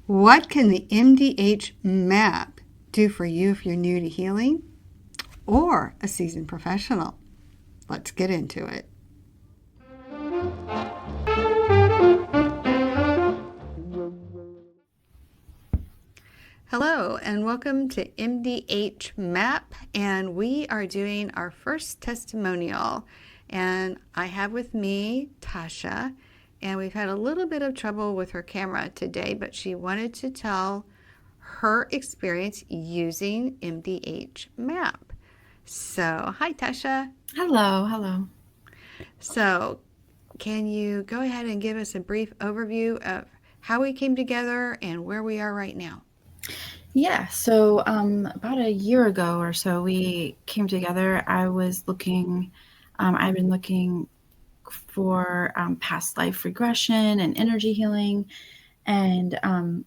What can the MDHmap do for you if you're new to healing or a seasoned professional? Let's get into it. Hello and welcome to MDHmap, and we are doing our first testimonial, and I have with me Tasha, and we've had a little bit of trouble with her camera today, but she wanted to tell her experience using MDHmap. So, hi Tasha. Hello. So, can you go ahead and give us a brief overview of how we came together and where we are right now? Yeah, so about a year ago or so, we came together. I've been looking for past life regression and energy healing, and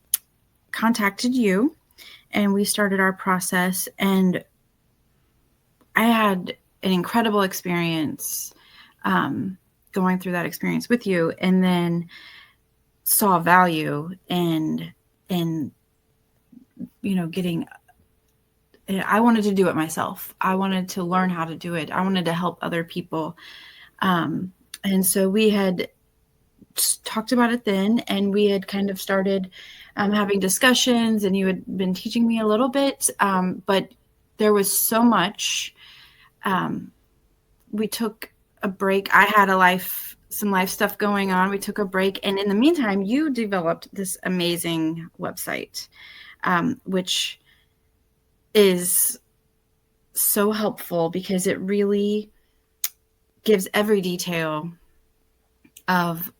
contacted you, and we started our process. And I had an incredible experience going through that experience with you, and then saw value in getting. I wanted to do it myself. I wanted to learn how to do it. I wanted to help other people. And so we had talked about it then, and we had kind of started having discussions, and you had been teaching me a little bit, but there was so much. We took a break. I had some life stuff going on. We took a break. And in the meantime, you developed this amazing website, which is so helpful because it really gives every detail of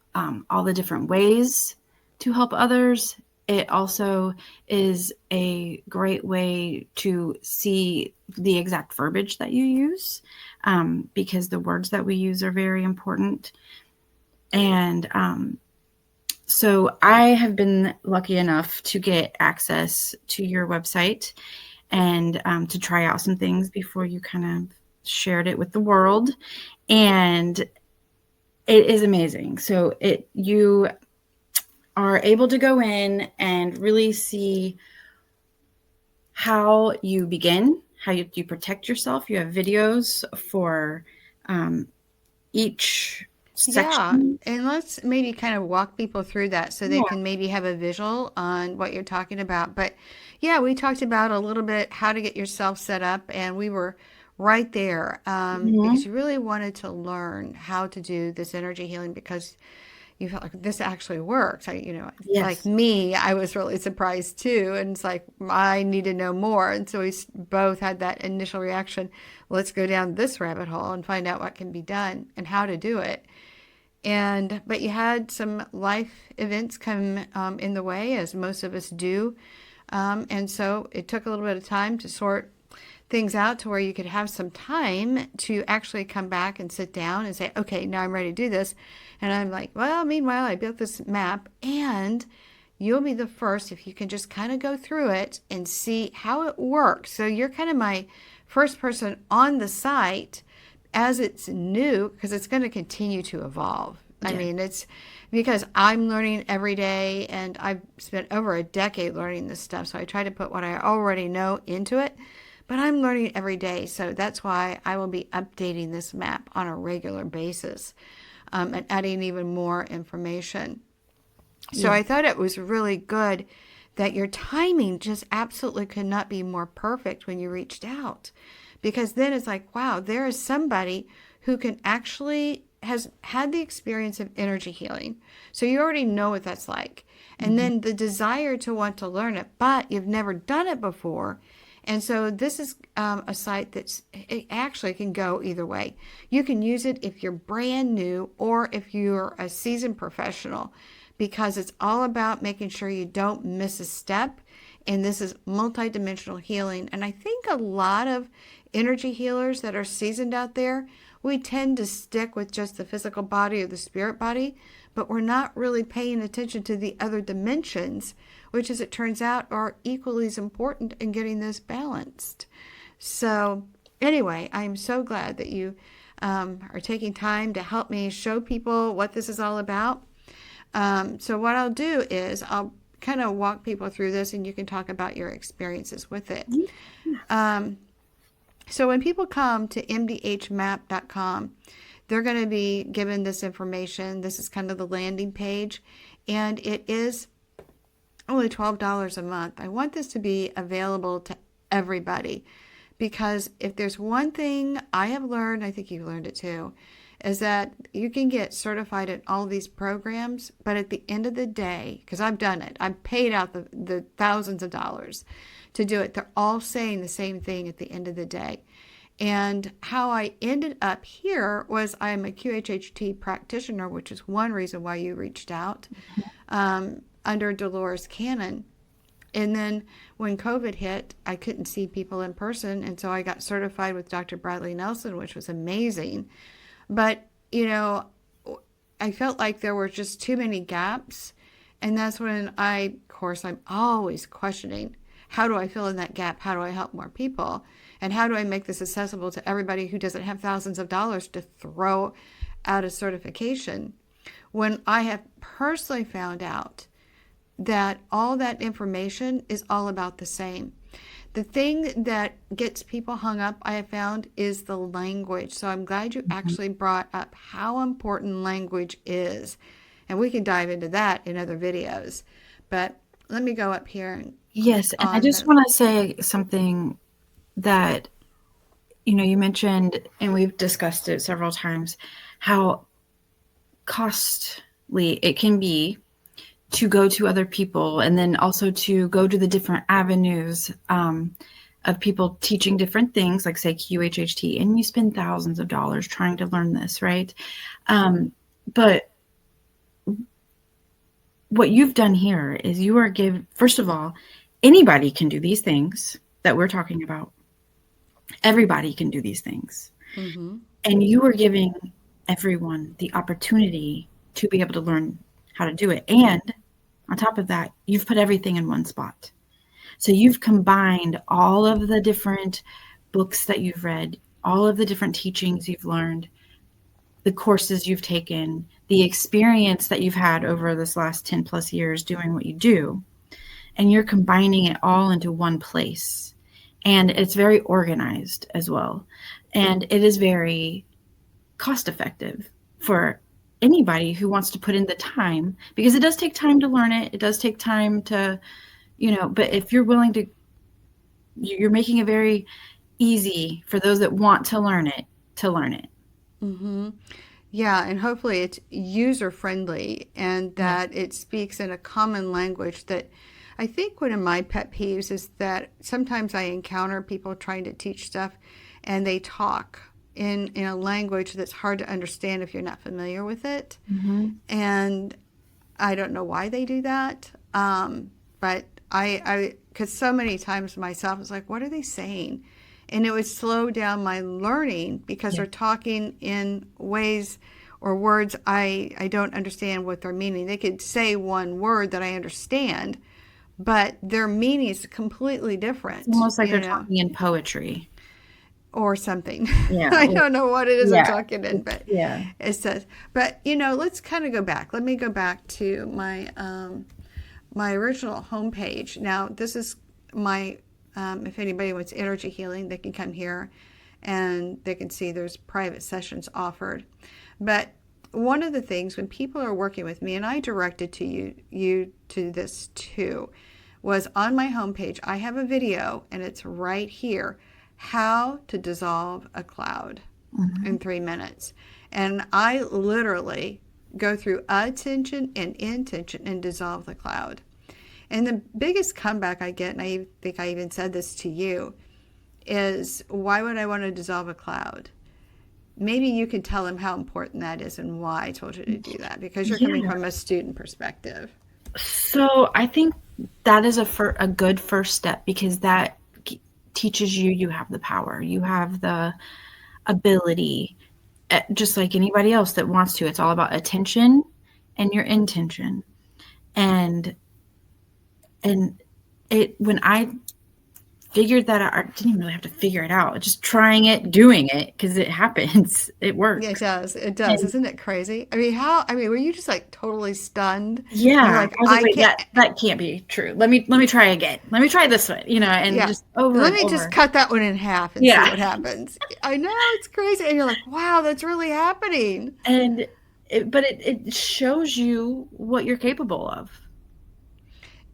all the different ways to help others. It also is a great way to see the exact verbiage that you use, because the words that we use are very important. And so I have been lucky enough to get access to your website and to try out some things before you kind of shared it with the world. And it is amazing. So you are able to go in and really see how you begin, how you protect yourself. You have videos for each Yeah, section. and let's maybe kind of walk people through that so they Yeah. can maybe have a visual on what you're talking about. But yeah, we talked about a little bit how to get yourself set up, and we were right there because Mhm. you really wanted to learn how to do this energy healing because you felt like this actually works. Like Yes. me, I was really surprised too. And it's like, I need to know more. And so we both had that initial reaction. Let's go down this rabbit hole and find out what can be done and how to do it. But you had some life events come in the way, as most of us do. And so it took a little bit of time to sort things out to where you could have some time to actually come back and sit down and say, okay, now I'm ready to do this. And I'm like, well, meanwhile, I built this map, and you'll be the first if you can just kind of go through it and see how it works. So you're kind of my first person on the site as it's new, because it's going to continue to evolve. I Yeah. mean, it's because I'm learning every day, and I've spent over a decade learning this stuff. So I try to put what I already know into it, but I'm learning every day. So that's why I will be updating this map on a regular basis, and adding even more information. So Yeah. I thought it was really good that your timing just absolutely could not be more perfect when you reached out. Because then it's like, wow, there is somebody who can actually has had the experience of energy healing. So you already know what that's like. And Mhm. then the desire to want to learn it, but you've never done it before. And so this is a site it actually can go either way. You can use it if you're brand new or if you're a seasoned professional, because it's all about making sure you don't miss a step. And this is multidimensional healing. And I think a lot of energy healers that are seasoned out there, we tend to stick with just the physical body or the spirit body, but we're not really paying attention to the other dimensions, which, as it turns out, are equally as important in getting this balanced. So, anyway, I'm so glad that you are taking time to help me show people what this is all about. So what I'll do is I'll kind of walk people through this, and you can talk about your experiences with it. So when people come to MDHmap.com, they're going to be given this information. This is kind of the landing page, and it is only $12 a month. I want this to be available to everybody, because if there's one thing I have learned, I think you've learned it too, is that you can get certified in all these programs, but at the end of the day, because I've done it, I've paid out the thousands of dollars to do it. They're all saying the same thing at the end of the day. And how I ended up here was I'm a QHHT practitioner, which is one reason why you reached out, under Dolores Cannon. And then when COVID hit, I couldn't see people in person. And so I got certified with Dr. Bradley Nelson, which was amazing. But, you know, I felt like there were just too many gaps. And that's when of course, I'm always questioning, how do I fill in that gap? How do I help more people? And how do I make this accessible to everybody who doesn't have thousands of dollars to throw out a certification? When I have personally found out that all that information is all about the same. The thing that gets people hung up, I have found, is the language. So I'm glad you actually brought up how important language is. And we can dive into that in other videos. But let me go up here. Yes, and I just want to say something that, you know, you mentioned, and we've discussed it several times, how costly it can be to go to other people, and then also to go to the different avenues of people teaching different things, like say QHHT, and you spend thousands of dollars trying to learn this, right? But what you've done here is you are first of all, anybody can do these things that we're talking about. Everybody can do these things. Mm-hmm. And you are giving everyone the opportunity to be able to learn how to do it. And on top of that, you've put everything in one spot. So you've combined all of the different books that you've read, all of the different teachings you've learned, the courses you've taken, the experience that you've had over this last 10 plus years doing what you do, and you're combining it all into one place. And it's very organized as well. And it is very cost effective for anybody who wants to put in the time, because it does take time to learn it. It does take time to, you know, but if you're willing to, you're making it very easy for those that want to learn it to learn it. Mm-hmm. Yeah, and hopefully it's user friendly, and that it speaks in a common language. That I think one of my pet peeves is that sometimes I encounter people trying to teach stuff and they talk in a language that's hard to understand if you're not familiar with it. Mm-hmm. And I don't know why they do that. But because so many times myself, I was like, what are they saying? And it would slow down my learning, because they're talking in ways or words I don't understand what they're meaning. They could say one word that I understand, but their meaning is completely different. It's almost like they're talking in poetry. Or something. Yeah. I don't know what it is I'm talking in, but it says. But, you know, let's kind of go back. Let me go back to my my original homepage. Now, this is my, if anybody wants energy healing, they can come here and they can see there's private sessions offered. But one of the things when people are working with me, and I directed to you to this too, was on my homepage, I have a video, and it's right here, how to dissolve a cloud in 3 minutes. And I literally go through attention and intention and dissolve the cloud. And the biggest comeback I get, and I think I even said this to you, is why would I want to dissolve a cloud? Maybe you could tell them how important that is and why I told you to do that, because you're coming from a student perspective. So I think that is a good first step, because that teaches you have the power, you have the ability, just like anybody else that wants to. It's all about attention and your intention. And it, when I figured that out. I didn't even really have to figure it out. Just trying it, doing it, because it happens. It Yeah, it works. does. It does. And Isn't it crazy? I mean, were you just like totally stunned? You're yeah, like, I was like, I wait, can't, that can't be true. Let me try again. Let me try this one, and yeah. just over Let and me just over. cut that one in half and see Yeah. what happens. I know it's crazy. And you're like, wow, that's really happening. And it shows you what you're capable of.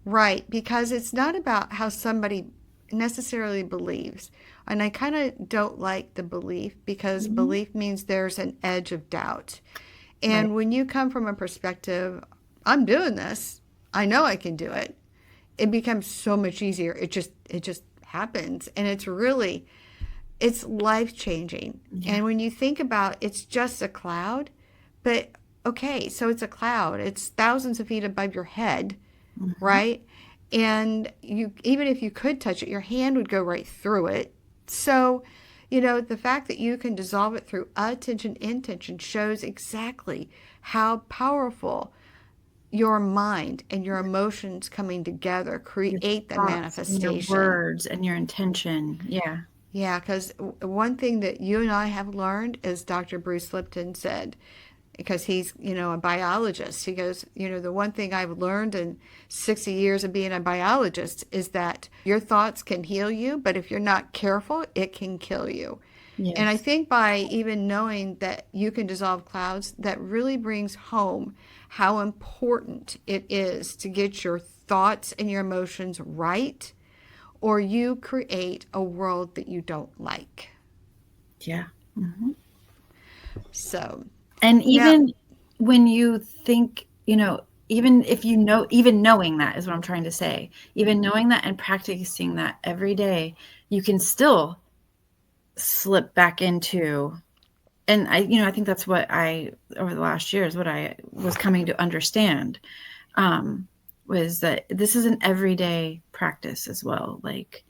Right. Because it's not about how somebody necessarily believes. And I kind of don't like the belief because Mhm. belief means there's an edge of doubt. Right. And when you come from a perspective, I'm doing this, I know I can do it, it becomes so much easier. It just happens, and it's life changing. Yeah. And when you think about it's just a cloud, but okay, so it's a cloud. It's thousands of feet above your head, Mhm. right? And you, even if you could touch it, your hand would go right through it. So, the fact that you can dissolve it through attention intention shows exactly how powerful your mind and your emotions coming together Your create the thoughts and your manifestation. words and your intention. Yeah. Yeah, because one thing that you and I have learned is Dr. Bruce Lipton said, because he's, a biologist. He goes, the one thing I've learned in 60 years of being a biologist is that your thoughts can heal you, but if you're not careful, it can kill you. And I Yes. think by even knowing that you can dissolve clouds, that really brings home how important it is to get your thoughts and your emotions right, or you create a world that you don't like. Yeah. Hmm. So And now, even when you think, even if even knowing that is what I'm trying to say, even knowing that and practicing that every day, you can still slip back into, and I think that's what over the last year is what I was coming to understand, um, was that this is an everyday practice as well. Like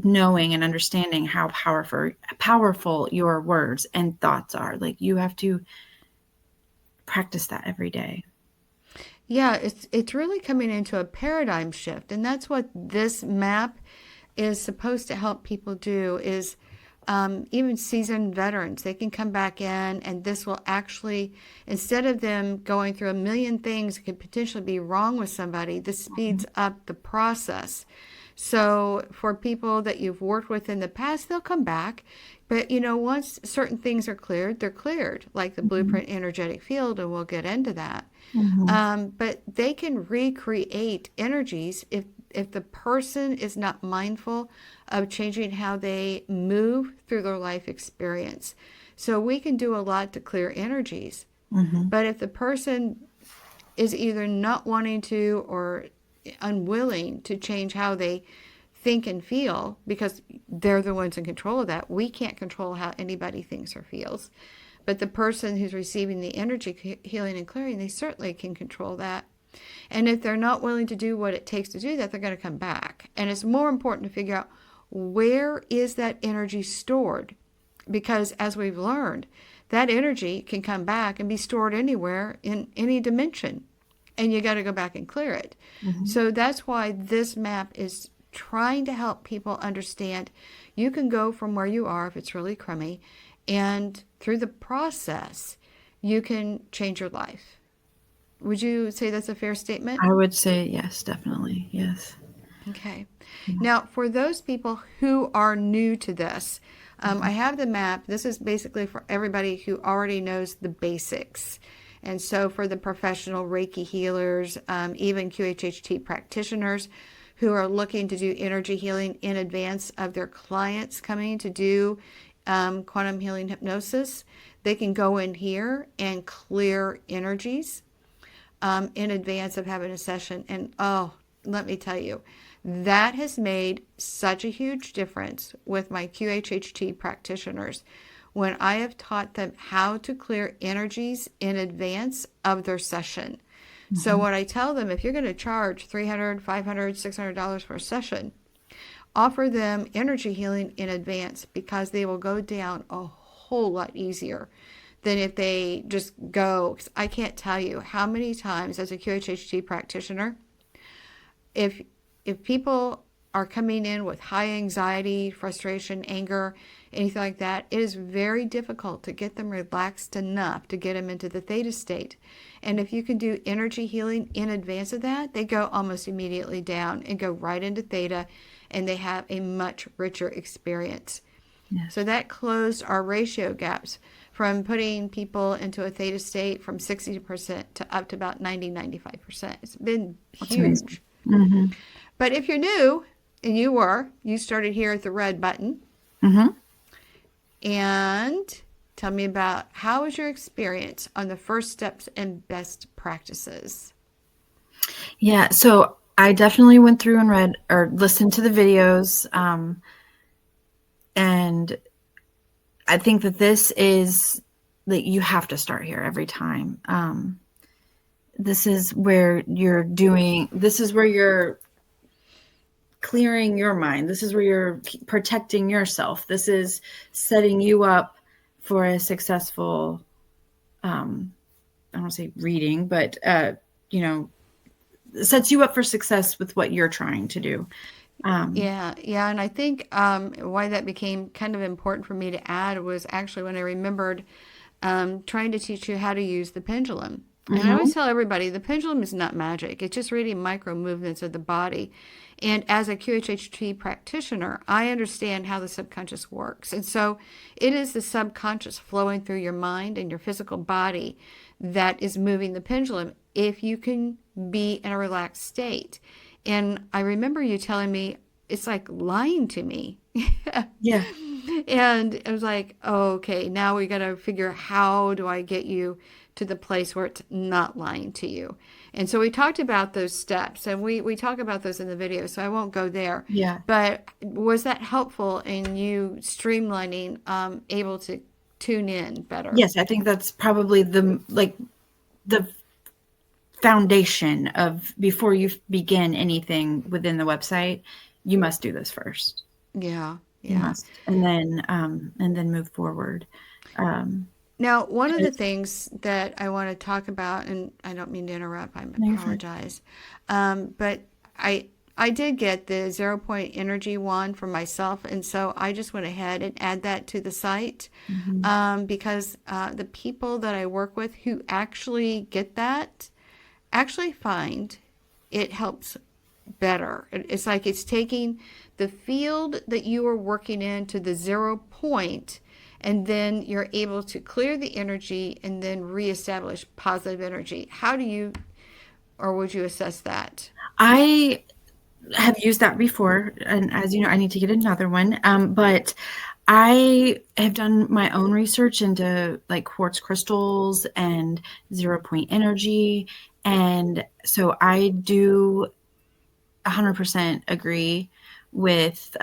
knowing and understanding how powerful your words and thoughts are. Like you have to practice that every day. yeah, it's really coming into a paradigm shift, and that's what this map is supposed to help people do. Is even seasoned veterans, they can come back in, and this will actually, instead of them going through a million things that could potentially be wrong with somebody, this speeds up the process. So for people that you've worked with in the past, they'll come back. But once certain things are cleared, they're cleared, like the Mm-hmm. blueprint energetic field, and we'll get into that. Mm-hmm. But they can recreate energies if the person is not mindful of changing how they move through their life experience. So we can do a lot to clear energies. Mm-hmm. But if the person is either not wanting to or unwilling to change how they think and feel, because they're the ones in control of that, we can't control how anybody thinks or feels. But the person who's receiving the energy healing and clearing, they certainly can control that. And if they're not willing to do what it takes to do that, they're going to come back. And it's more important to figure out where is that energy stored? Because as we've learned, that energy can come back and be stored anywhere in any dimension. And you got to go back and clear it. Mm-hmm. So that's why this map is trying to help people understand you can go from where you are if it's really crummy, and through the process, you can change your life. Would you say that's a fair statement? I would say yes, definitely. Yes. Okay. Now, for those people who are new to this, I have the map. This is basically for everybody who already knows the basics. And so, for the professional Reiki healers, even QHHT practitioners who are looking to do energy healing in advance of their clients coming to do quantum healing hypnosis, they can go in here and clear energies in advance of having a session. And oh, let me tell you, that has made such a huge difference with my QHHT practitioners when I have taught them how to clear energies in advance of their session. So Mm-hmm. what I tell them, if you're going to charge $300, $500, $600 for a session, offer them energy healing in advance, because they will go down a whole lot easier than if they just go. 'Cause I can't tell you how many times as a QHHT practitioner, if people are coming in with high anxiety, frustration, anger, anything like that, it is very difficult to get them relaxed enough to get them into the theta state. And if you can do energy healing in advance of that, they go almost immediately down and go right into theta, and they have a much richer experience. Yes. So that closed our ratio gaps from putting people into a theta state from 60% to up to about 90-95%. It's been huge. Mm-hmm. But if you're new, and you started here at the red button. Mm-hmm. And tell me about, how was your experience on the first steps and best practices? Yeah, so I definitely went through and read or listened to the videos. And I think that this is that you have to start here every time. This is where you're clearing your mind. This is where you're protecting yourself. This is setting you up for a successful, I don't want to say reading, but, sets you up for success with what you're trying to do. Yeah. And I think why that became kind of important for me to add was actually when I remembered trying to teach you how to use the pendulum. And I always tell everybody, the pendulum is not magic. It's just reading micro movements of the body. And as a QHHT practitioner, I understand how the subconscious works. And so it is the subconscious flowing through your mind and your physical body that is moving the pendulum if you can be in a relaxed state. And I remember you telling me, it's like lying to me. Yeah. And I was like, oh, okay, now we got to figure out, how do I get you to the place where it's not lying to you? And so we talked about those steps, and we talk about those in the video, so I won't go there. Yeah. But was that helpful in you streamlining, able to tune in better? Yes, I think that's probably the foundation of, before you begin anything within the website, you must do this first. Yeah. You must, and then move forward. Now, one of the things that I want to talk about, and I don't mean to interrupt, I apologize, but I did get the 0 point energy wand for myself, and so I just went ahead and add that to the site, because the people that I work with who actually get that actually find it helps better. It's like it's taking the field that you are working in to the 0 point, and then you're able to clear the energy and then reestablish positive energy. How do you, or would you assess that? I have used that before, and as you know, I need to get another one. But I have done my own research into like quartz crystals and 0 point energy. And so I do 100% agree with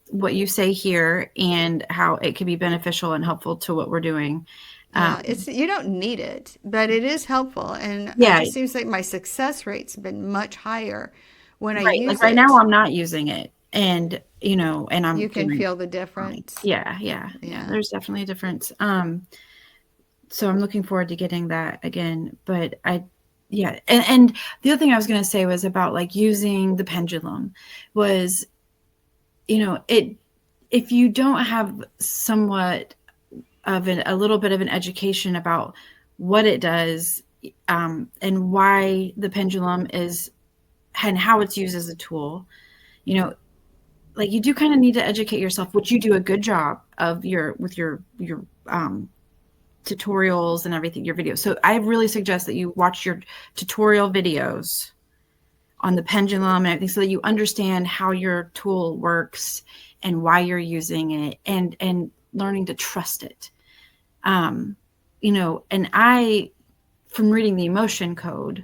what you say here, and how it can be beneficial and helpful to what we're doing. It's, you don't need it, but it is helpful. And it just seems like my success rate's been much higher when I use right it. now I'm not using it, and and I'm, you can feel the difference. Yeah. There's definitely a difference. So I'm looking forward to getting that again. But and the other thing I was going to say was about like using the pendulum was, if you don't have somewhat of a little bit of an education about what it does, and why the pendulum is, and how it's used as a tool, like you do kind of need to educate yourself, which you do a good job of with your tutorials and everything, your videos. So I really suggest that you watch your tutorial videos on the pendulum and everything, so that you understand how your tool works and why you're using it, and learning to trust it. And I, from reading the emotion code,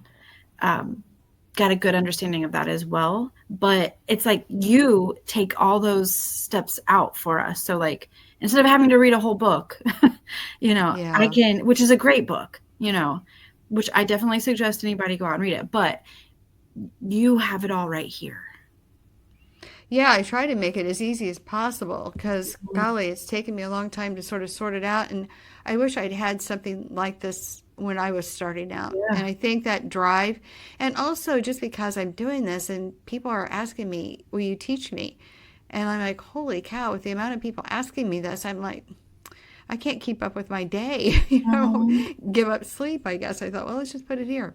got a good understanding of that as well. But it's like you take all those steps out for us. So like, instead of having to read a whole book, I can, which is a great book, which I definitely suggest anybody go out and read it, but you have it all right here. Yeah, I try to make it as easy as possible because, golly, it's taken me a long time to sort of sort it out. And I wish I'd had something like this when I was starting out. Yeah. And I think that drive, and also just because I'm doing this and people are asking me, will you teach me? And I'm like, holy cow, with the amount of people asking me this, I'm like, I can't keep up with my day, Mhm. give up sleep, I guess. I thought, well, let's just put it here.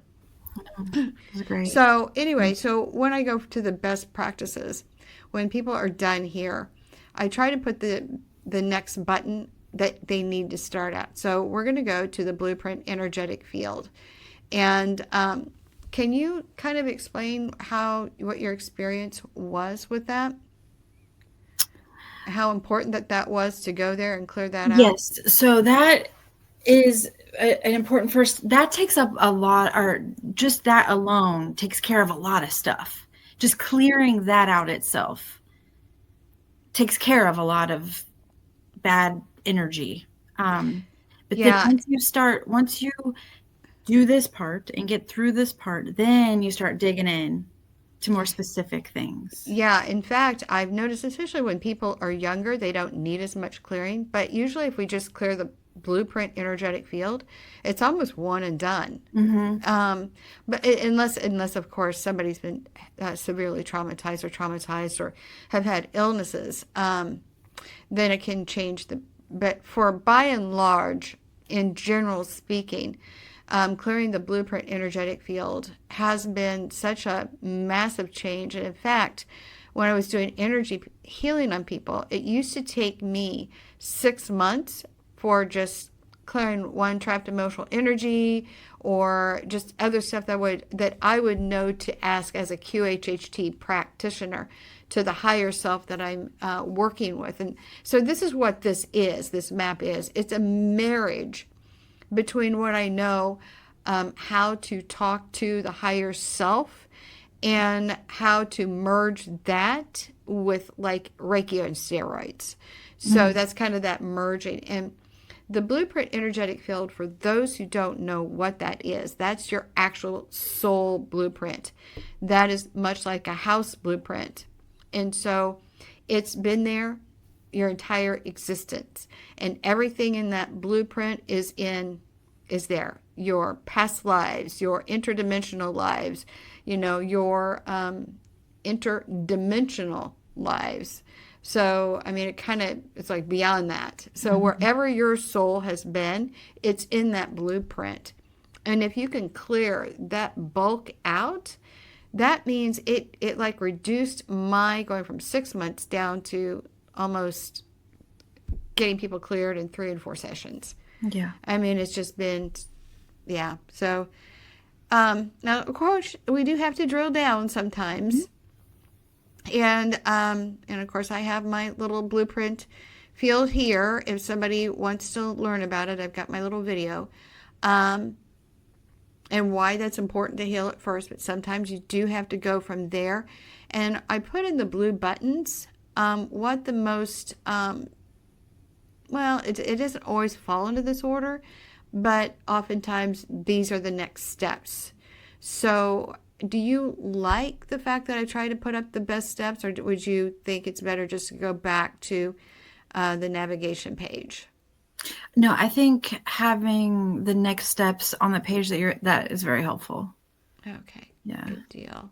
This is great. So anyway, so when I go to the best practices, when people are done here, I try to put the next button that they need to start at. So we're going to go to the blueprint energetic field. And can you kind of explain what your experience was with that? How important that was to go there and clear that out? Yes. So that is an important first. That takes up a lot, or just that alone takes care of a lot of stuff. Just clearing that out itself takes care of a lot of bad energy. But then Yeah, once you do this part and get through this part, then you start digging in to more specific things. yeah. In fact, I've noticed, especially when people are younger, they don't need as much clearing. But usually, if we just clear the blueprint energetic field, it's almost one and done. Mm-hmm. But unless of course somebody's been severely traumatized or have had illnesses, then it can change the. But for by and large, in general speaking, clearing the blueprint energetic field has been such a massive change. And in fact, when I was doing energy healing on people, it used to take me 6 months for just clearing one trapped emotional energy or just other stuff that I would know to ask as a QHHT practitioner to the higher self that I'm working with. And so this is what this map is. It's a marriage between what I know, how to talk to the higher self and how to merge that with like Reiki and steroids. So that's kind of that merging. And the blueprint energetic field, for those who don't know what that is, that's your actual soul blueprint. That is much like a house blueprint. And so it's been there your entire existence. And everything in that blueprint is there. Your past lives, your interdimensional lives, your interdimensional lives. So, I mean, it's like beyond that. So wherever your soul has been, it's in that blueprint. And if you can clear that bulk out, that means it like reduced my going from 6 months down to almost getting people cleared in 3 and 4 sessions. Yeah. I mean, it's just been, yeah. So, now, of course, we do have to drill down sometimes. And of course, I have my little blueprint field here. If somebody wants to learn about it, I've got my little video. And why that's important to heal it first. But sometimes you do have to go from there. And I put in the blue buttons what the most, it doesn't always fall into this order, but oftentimes these are the next steps. So do you like the fact that I try to put up the best steps, or would you think it's better just to go back to the navigation page? No, I think having the next steps on the page that is very helpful. Okay. Yeah. Good deal.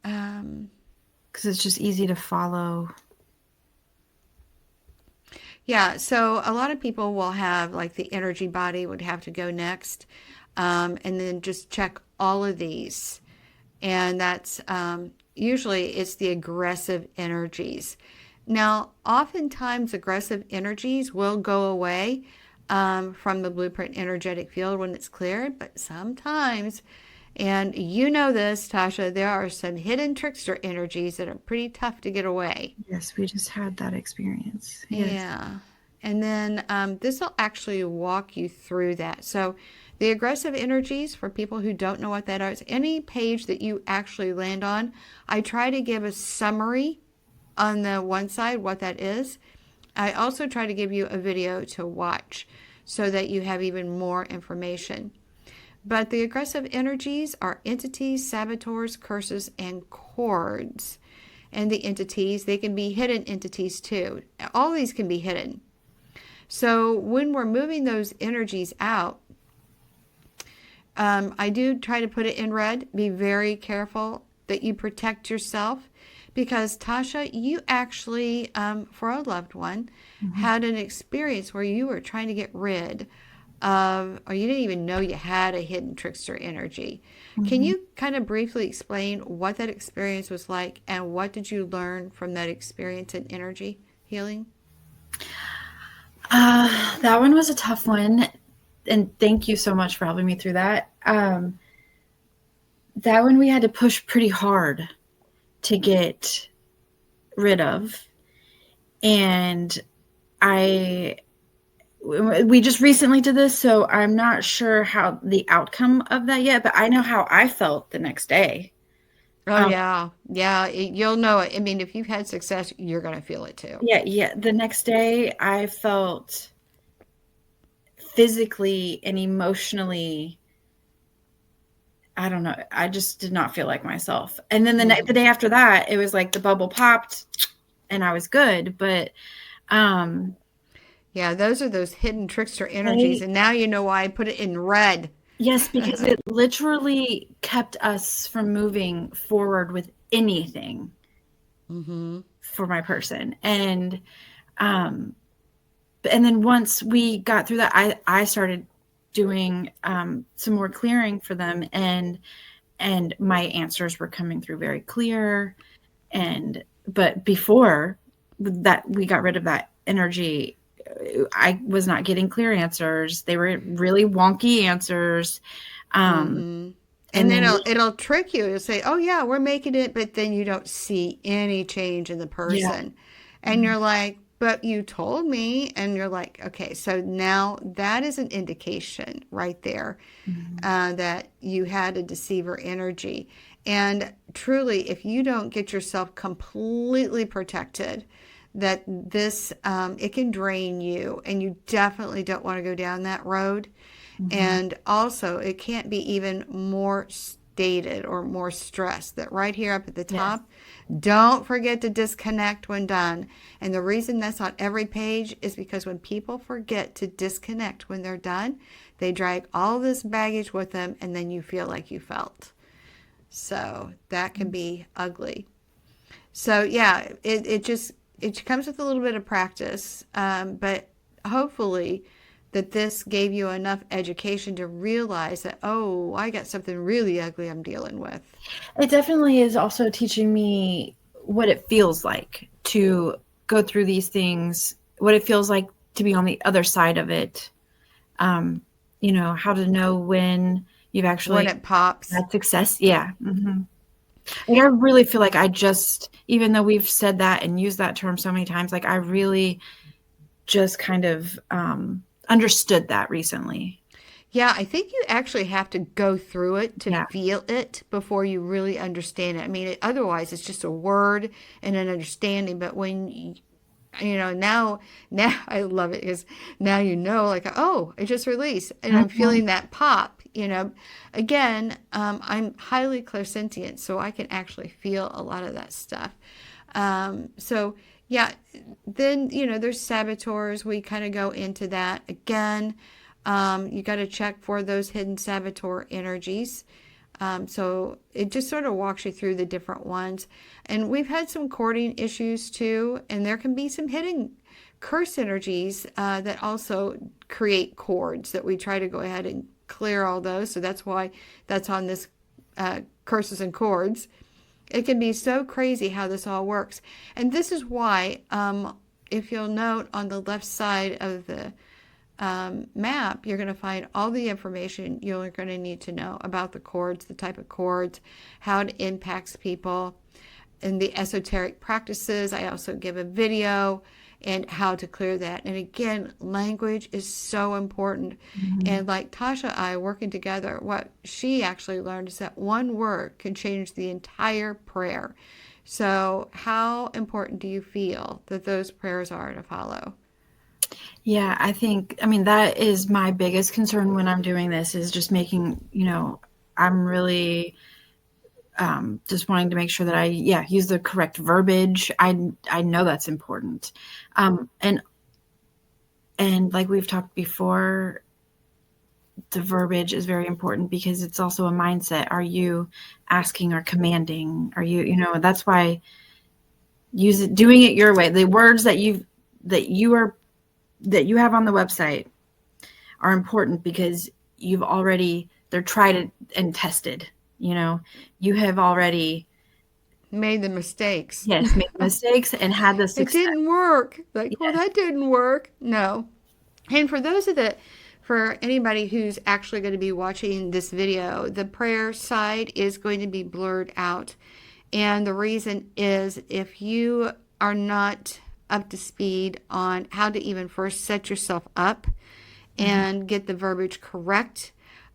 Because it's just easy to follow. Yeah, so a lot of people will have like the energy body would have to go next, and then just check all of these. And that's usually it's the aggressive energies. Now, oftentimes aggressive energies will go away from the blueprint energetic field when it's cleared, but sometimes, and you know this, Tasha, there are some hidden trickster energies that are pretty tough to get away. Yes, we just had that experience. Yes. Yes. Yeah. And then this will actually walk you through that. So the aggressive energies, for people who don't know what that is, any page that you actually land on, I try to give a summary on the one side what that is. I also try to give you a video to watch so that you have even more information. But the aggressive energies are entities, saboteurs, curses, and cords. And the entities, they can be hidden entities too. All these can be hidden. So when we're moving those energies out, I do try to put it in red. Be very careful that you protect yourself because Tasha, you actually, for a loved one, Mhm. had an experience where you were trying to get rid of, or you didn't even know you had a hidden trickster energy. Can Mhm. you kind of briefly explain what that experience was like and what did you learn from that experience in energy healing? That one was a tough one, and thank you so much for helping me through that. That one we had to push pretty hard to get rid of, and I we just recently did this, so I'm not sure how the outcome of that yet, but I know how I felt the next day. Oh Um, yeah, yeah. You'll know it. I mean, if you've had success, you're gonna feel it too. yeah. The next day, I felt physically and emotionally, I don't know. I just did not feel like myself. And then the day after that, it was like the bubble popped, and I was good. But um, Yeah, those are those hidden trickster energies, they and now you know why I put it in red. yes, because it literally kept us from moving forward with anything Mm-hmm. for my person. Um and then once we got through that, I started doing some more clearing for them, and my answers were coming through very clear. And but before that we got rid of that energy, I was not getting clear answers. They were really wonky answers. um Mm-hmm. And and then then it'll trick you. It'll say, "Oh yeah, we're making it," but then you don't see any change in the yeah. person, and you're like, "But you told me," and you're like, "Okay, so now that is an indication right there Mhm. that you had a deceiver energy." And truly, if you don't get yourself completely protected, that this it can drain you, and you definitely don't want to go down that road. Mhm. And also, it can't be even more stated or more stressed that right here up at the Yes. top, don't forget to disconnect when done. And the reason that's on every page is because when people forget to disconnect when they're done, they drag all this baggage with them and then you feel like you felt. So that can be ugly. So yeah, it comes with a little bit of practice, but hopefully that this gave you enough education to realize that, oh, I got something really ugly I'm dealing with. It definitely is also teaching me what it feels like to go through these things, what it feels like to be on the other side of it. Um, how to know when you've When actually it pops. had success. Yeah. Hmm. Like I really feel like I just, even though we've said that and used that term so many times, like I really just kind of understood that recently. Yeah, I think you actually have to go through it to Yeah. feel it before you really understand it. I mean, otherwise it's just a word and an understanding. But when now I love it because now like, oh, it just released, and I'm Mhm. feeling that pop. Again, I'm highly clairsentient, so I can actually feel a lot of that stuff. So yeah, then there's saboteurs. We kind of go into that again. You got to check for those hidden saboteur energies. So it just sort of walks you through the different ones. And we've had some cording issues too, and there can be some hidden curse energies that also create cords that we try to go ahead and clear all those. So that's why that's on this curses and cords. It can be so crazy how this all works. And this is why, if you'll note on the left side of the map, you're going to find all the information you're going to need to know about the chords, the type of chords, how it impacts people, and the esoteric practices. I also give a video and how to clear that. And again, language is so important. Mhm. And like Tasha and I working together, what she actually learned is that one word can change the entire prayer. So, how important do you feel that those prayers are to follow? Yeah, I mean, that is my biggest concern when I'm doing this is just making, I'm really just wanting to make sure that I use the correct verbiage. I know that's important. Um, and, and like we've talked before, the verbiage is very important because it's also a mindset. Are you asking or commanding? Are you, that's why doing it your way. The words that you have on the website are important because they're tried and tested. You have already Made the mistakes. made mistakes and had the It success. didn't work. Like, well, Yes. that didn't work. No. And for anybody who's actually going to be watching this video, the prayer side is going to be blurred out. And the reason is if you are not up to speed on how to even first set yourself up and get the verbiage correct,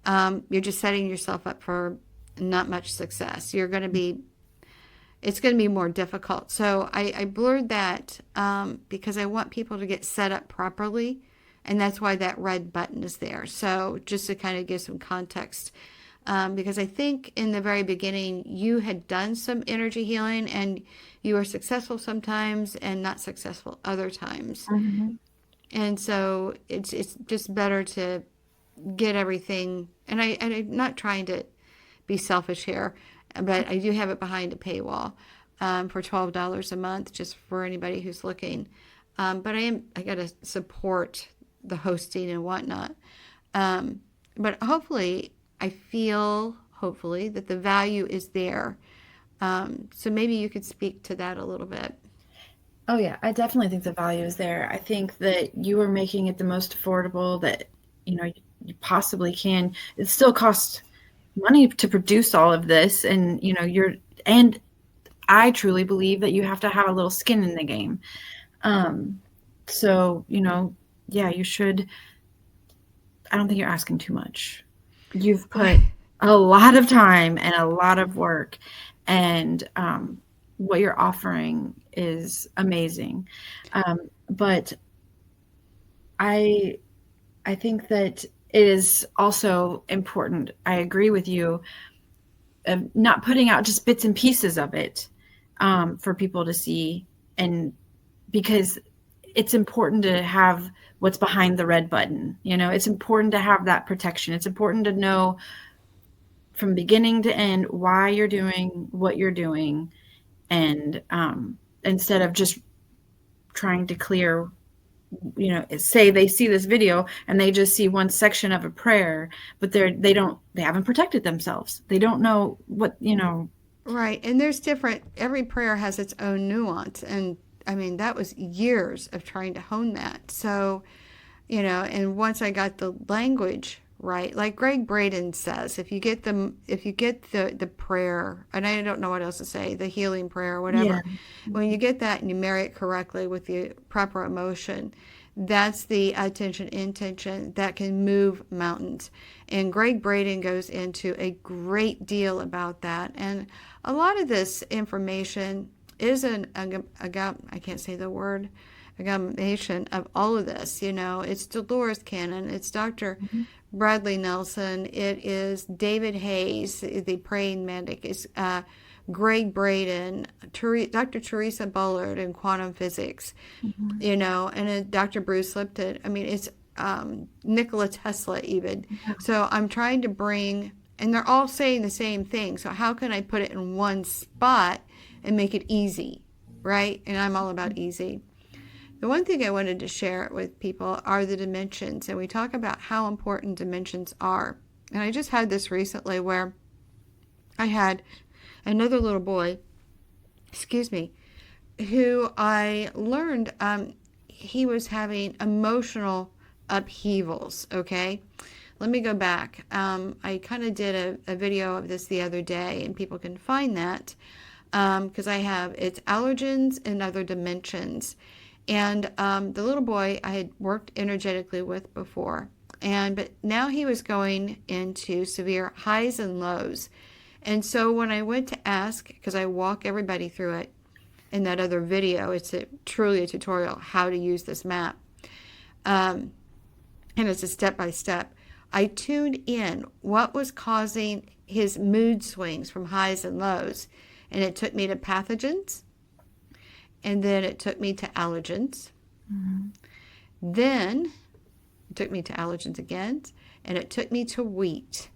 you're just setting yourself up for not much success. It's going to be more difficult. So I blurred that because I want people to get set up properly. And that's why that red button is there. So just to kind of give some context. Because I think in the very beginning, you had done some energy healing and you were successful sometimes and not successful other times. And so it's just better to get everything. And I'm not trying to be selfish here, but I do have it behind a paywall for $12 a month, just for anybody who's looking. But I got to support the hosting and whatnot. But hopefully, I feel that the value is there. So maybe you could speak to that a little bit. Oh yeah, I definitely think the value is there. I think that you are making it the most affordable that you possibly can. It still costs money to produce all of this, and and I truly believe that you have to have a little skin in the game. So yeah, you should. I don't think you're asking too much. You've put a lot of time and a lot of work, and what you're offering is amazing. But I think that it is also important. I agree with you of not putting out just bits and pieces of it for people to see, and because it's important to have what's behind the red button. It's important to have that protection. It's important to know from beginning to end why you're doing what you're doing, and instead of just trying to clear, say they see this video and they just see one section of a prayer, but they haven't protected themselves. They don't know what. Right. And every prayer has its own nuance. And I mean, that was years of trying to hone that. So, and once I got the language right, like Greg Braden says, if you get the prayer, and I don't know what else to say, the healing prayer or whatever, when you get that and you marry it correctly with the proper emotion, that's the attention intention that can move mountains. And Greg Braden goes into a great deal about that. And a lot of this information is I can't say the word, amalgamation of all of this. It's Dolores Cannon, it's Dr. Bradley Nelson, it is David Hayes, the praying medic, it's Greg Braden, Dr. Teresa Bullard in quantum physics, and Dr. Bruce Lipton. I mean, it's Nikola Tesla even. So I'm trying to bring, and they're all saying the same thing. So how can I put it in one spot and make it easy, right? And I'm all about easy. The one thing I wanted to share with people are the dimensions, and we talk about how important dimensions are. And I just had this recently where I had another little boy, who I learned he was having emotional upheavals, okay? Let me go back. I kind of did a video of this the other day, and people can find that because it's allergens and other dimensions. And the little boy I had worked energetically with before, but now he was going into severe highs and lows. And so when I went to ask, because I walk everybody through it in that other video, it's truly a tutorial how to use this map, and it's a step-by-step. I tuned in what was causing his mood swings from highs and lows, and it took me to pathogens, and then it took me to allergens. Then it took me to allergens again, and it took me to wheat.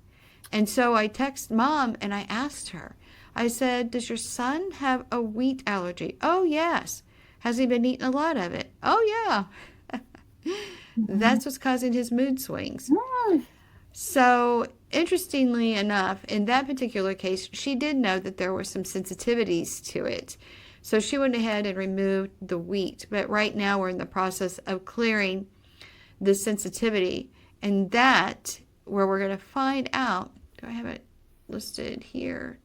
And so I texted Mom and I asked her, I said, does your son have a wheat allergy? Oh, yes. Has he been eating a lot of it? Oh, yeah. Mhm. That's what's causing his mood swings. Mm. So, interestingly enough, in that particular case, she did know that there were some sensitivities to it. So, she went ahead and removed the wheat. But right now, we're in the process of clearing the sensitivity. And that, where we're going to find out, do I have it listed here?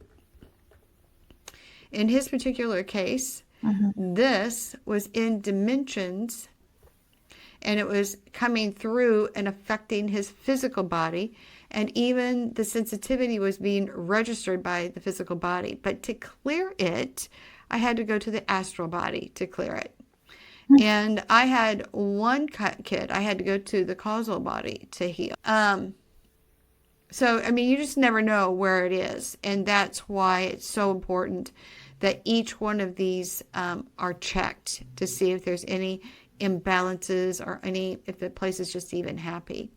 In his particular case, Mhm. this was in dimensions and it was coming through and affecting his physical body. And even the sensitivity was being registered by the physical body. But to clear it, I had to go to the astral body to clear it. And I had one kid, I had to go to the causal body to heal. So, I mean, you just never know where it is. And that's why it's so important that each one of these are checked to see if there's any imbalances or if the place is just even happy.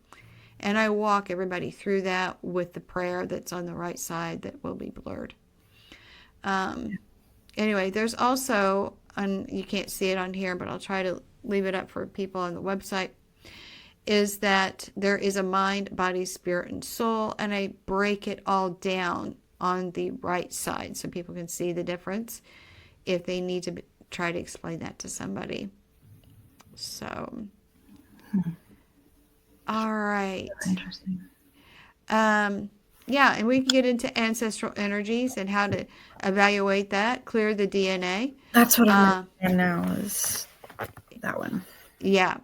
And I walk everybody through that with the prayer that's on the right side that will be blurred. Anyway, there's also, and you can't see it on here, but I'll try to leave it up for people on the website, is that there is a mind, body, spirit, and soul, and I break it all down on the right side so people can see the difference if they need to try to explain that to somebody. So, all right. Interesting. Yeah, and we can get into ancestral energies and how to evaluate that, clear the DNA. That's what I'm working on now, is that one. Yeah.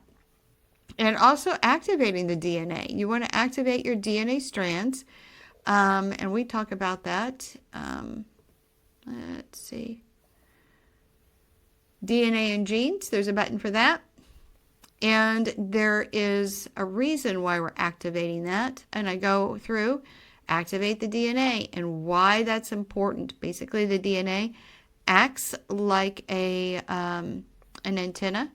And also activating the DNA. You want to activate your DNA strands. And we talk about that. Let's see. DNA and genes, there's a button for that. And there is a reason why we're activating that. And I go through, activate the DNA and why that's important. Basically, the DNA acts like an antenna.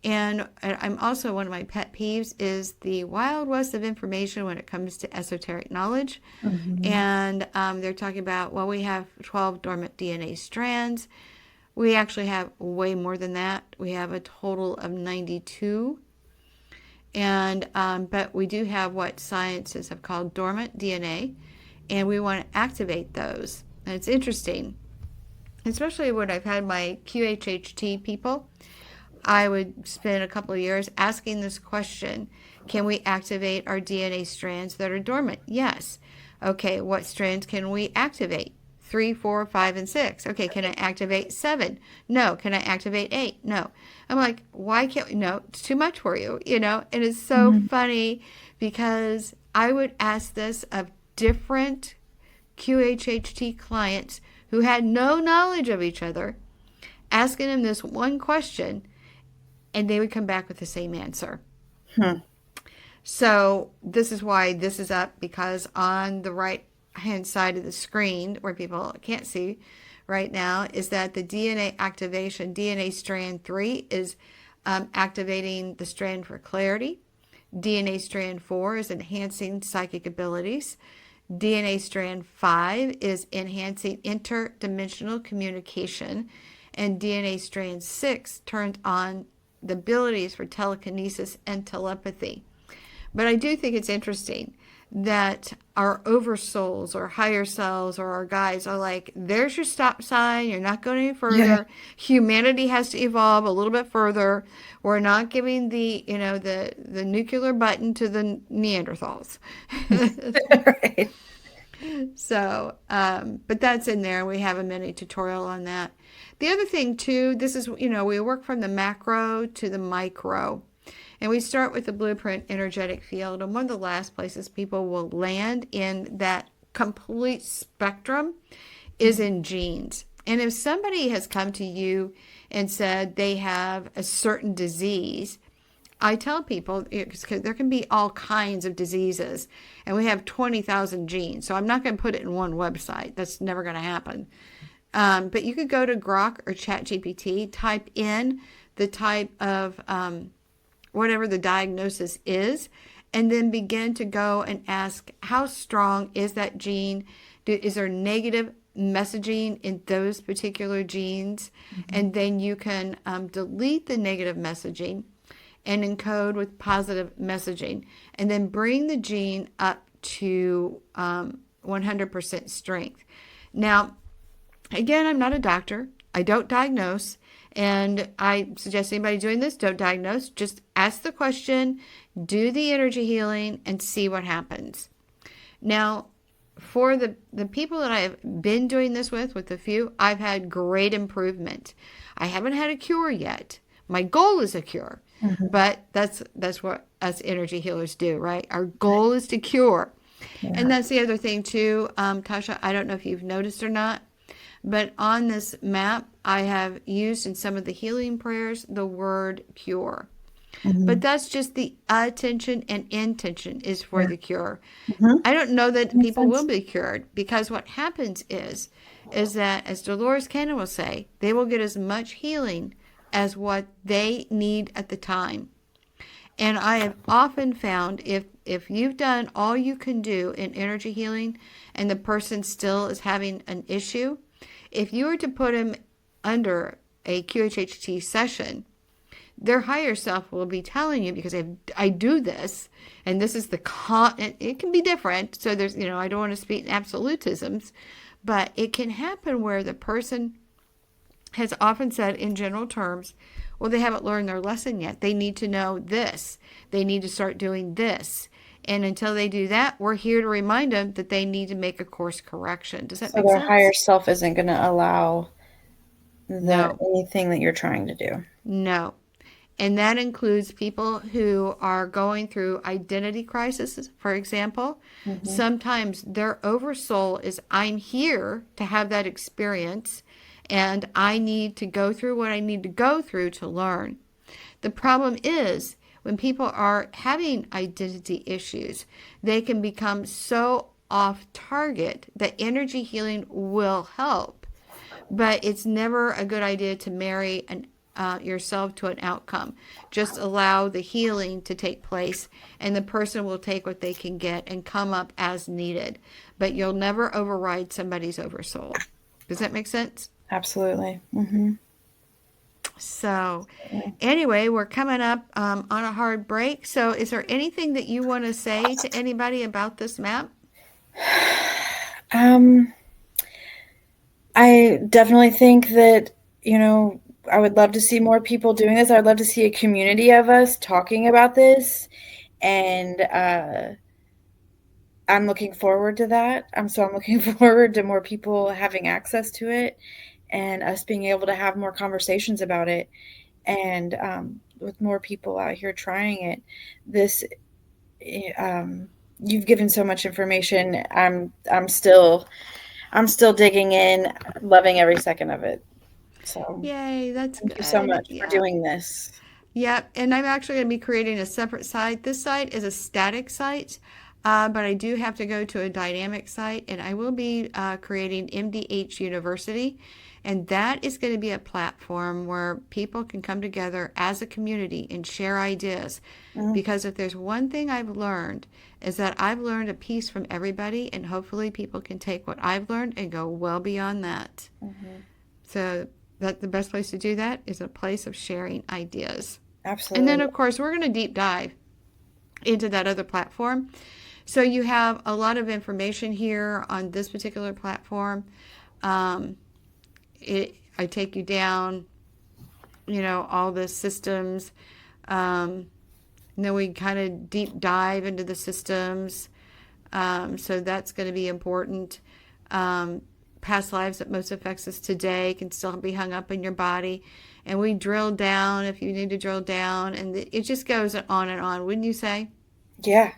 And I'm also, one of my pet peeves is the Wild West of information when it comes to esoteric knowledge. And they're talking about, well, we have 12 dormant DNA strands. We actually have way more than that. We have a total of 92. And but we do have what scientists have called dormant DNA, and we want to activate those. And it's interesting, especially when I've had my QHHT people. I would spend a couple of years asking this question: can we activate our DNA strands that are dormant? Yes. Okay, what strands can we activate? 3, 4, 5, and 6. Okay, can I activate 7? No. Can I activate 8? No. I'm like, why can't we? No, it's too much for you, you know? And it's so funny because I would ask this of different QHHT clients who had no knowledge of each other, asking them this one question, and they would come back with the same answer. So this is why this is up, because on the right hand side of the screen, where people can't see right now, is that the DNA activation, DNA strand 3 is activating the strand for clarity. DNA strand 4 is enhancing psychic abilities. DNA strand 5 is enhancing interdimensional communication. And DNA strand 6 turns on the abilities for telekinesis and telepathy. But I do think it's interesting that our oversouls or higher selves or our guides are like, there's your stop sign. You're not going any further. Yeah. Humanity has to evolve a little bit further. We're not giving the nuclear button to the Neanderthals. Right. So, but that's in there. We have a mini tutorial on that. The other thing too, this is, we work from the macro to the micro. And we start with the blueprint energetic field. And one of the last places people will land in that complete spectrum is in genes. And if somebody has come to you and said they have a certain disease, I tell people, because there can be all kinds of diseases, and we have 20,000 genes. So I'm not going to put it in one website. That's never going to happen. But you could go to Grok or ChatGPT, type in the type of whatever the diagnosis is, and then begin to go and ask, how strong is that gene? Is there negative messaging in those particular genes? Mm-hmm. And then you can delete the negative messaging and encode with positive messaging, and then bring the gene up to 100% strength. Now, again, I'm not a doctor. I don't diagnose. And I suggest anybody doing this, don't diagnose. Just ask the question, do the energy healing, and see what happens. Now, for the people that I have been doing this with a few, I've had great improvement. I haven't had a cure yet. My goal is a cure, Mm-hmm. but that's what us energy healers do, right? Our goal is to cure. Yeah. And that's the other thing too, Tasha, I don't know if you've noticed or not, but on this map, I have used in some of the healing prayers the word cure. Mm-hmm. But that's just the attention and intention is for Yeah. the cure. Mm-hmm. I don't know that Makes people sense. will be cured, because what happens is that, as Dolores Cannon will say, they will get as much healing as what they need at the time. And I have often found, if you've done all you can do in energy healing and the person still is having an issue, if you were to put him under a QHHT session, their higher self will be telling you, because I do this, and this is it can be different. So there's, I don't want to speak in absolutisms, but it can happen where the person has often said in general terms, well, they haven't learned their lesson yet. They need to know this. They need to start doing this. And until they do that, we're here to remind them that they need to make a course correction. Does that So make their higher sense? self isn't going to allow No, anything that you're trying to do. no. And that includes people who are going through identity crises, for example. Mm-hmm. Sometimes their oversoul is, I'm here to have that experience, and I need to go through what I need to go through to learn. The problem is, when people are having identity issues, they can become so off target that energy healing will help, but it's never a good idea to marry yourself to an outcome. Just allow the healing to take place, and the person will take what they can get and come up as needed. But you'll never override somebody's oversoul. Does that make sense? Absolutely. Mm-hmm. So, anyway, we're coming up on a hard break. So, is there anything that you want to say to anybody about this map? I definitely think that, I would love to see more people doing this. I'd love to see a community of us talking about this. And I'm looking forward to that. I'm looking forward to more people having access to it and us being able to have more conversations about it. And with more people out here trying it, you've given so much information. I'm still digging in, loving every second of it. So Yay, that's thank you so good. much for Yeah. doing this. Yeah, and I'm actually going to be creating a separate site. This site is a static site, but I do have to go to a dynamic site, and I will be creating MDH University, and that is going to be a platform where people can come together as a community and share ideas. Because if there's one thing I've learned, is that I've learned a piece from everybody, and hopefully people can take what I've learned and go well beyond that. Mm-hmm. So that the best place to do that is a place of sharing ideas. Absolutely. And then, of course, we're going to deep dive into that other platform. So you have a lot of information here on this particular platform. I take you down, all the systems. And then we kind of deep dive into the systems. So that's going to be important. Past lives that most affects us today can still be hung up in your body. And we drill down if you need to drill down. And it just goes on and on, wouldn't you say? Yeah.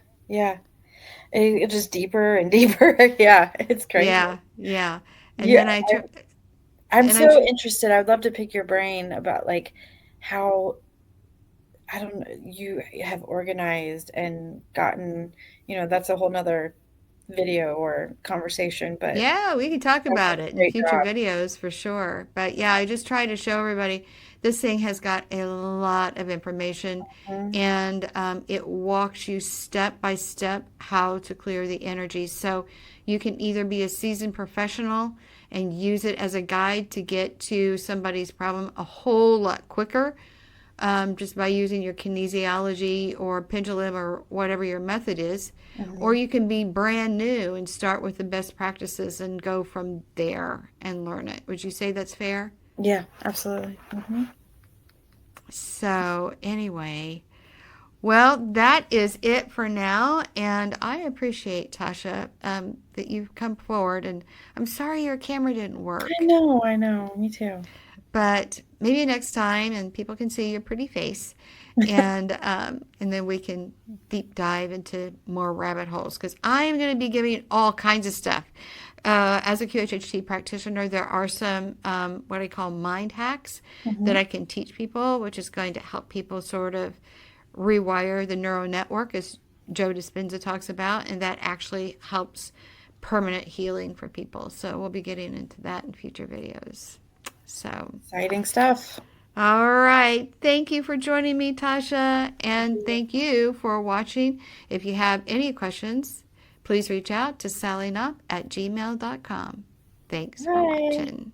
It's just deeper and deeper. Yeah, it's crazy. Yeah. And Yeah, then I'm so interested. I'd love to pick your brain about how, I don't know, you have organized and gotten, that's a whole nother video or conversation, but yeah, we can talk that's about a it in great future job. videos for sure. But yeah, I just try to show everybody This thing has got a lot of information, and it walks you step by step how to clear the energy. So you can either be a seasoned professional and use it as a guide to get to somebody's problem a whole lot quicker, just by using your kinesiology or pendulum or whatever your method is. Or you can be brand new and start with the best practices and go from there and learn it. Would you say that's fair? Yeah, absolutely. So, anyway, well, that is it for now. And I appreciate, Tasha, that you've come forward. And I'm sorry your camera didn't work. I know. Me too. But maybe next time, and people can see your pretty face, and then we can deep dive into more rabbit holes, because I'm going to be giving all kinds of stuff. As a QHHT practitioner, there are some what I call mind hacks that I can teach people, which is going to help people sort of rewire the neural network, as Joe Dispenza talks about, and that actually helps permanent healing for people. So we'll be getting into that in future videos. So Exciting stuff. all right. Thank you for joining me, Tasha. And thank you for watching. If you have any questions, please reach out to sallyknop@gmail.com. Thanks for watching.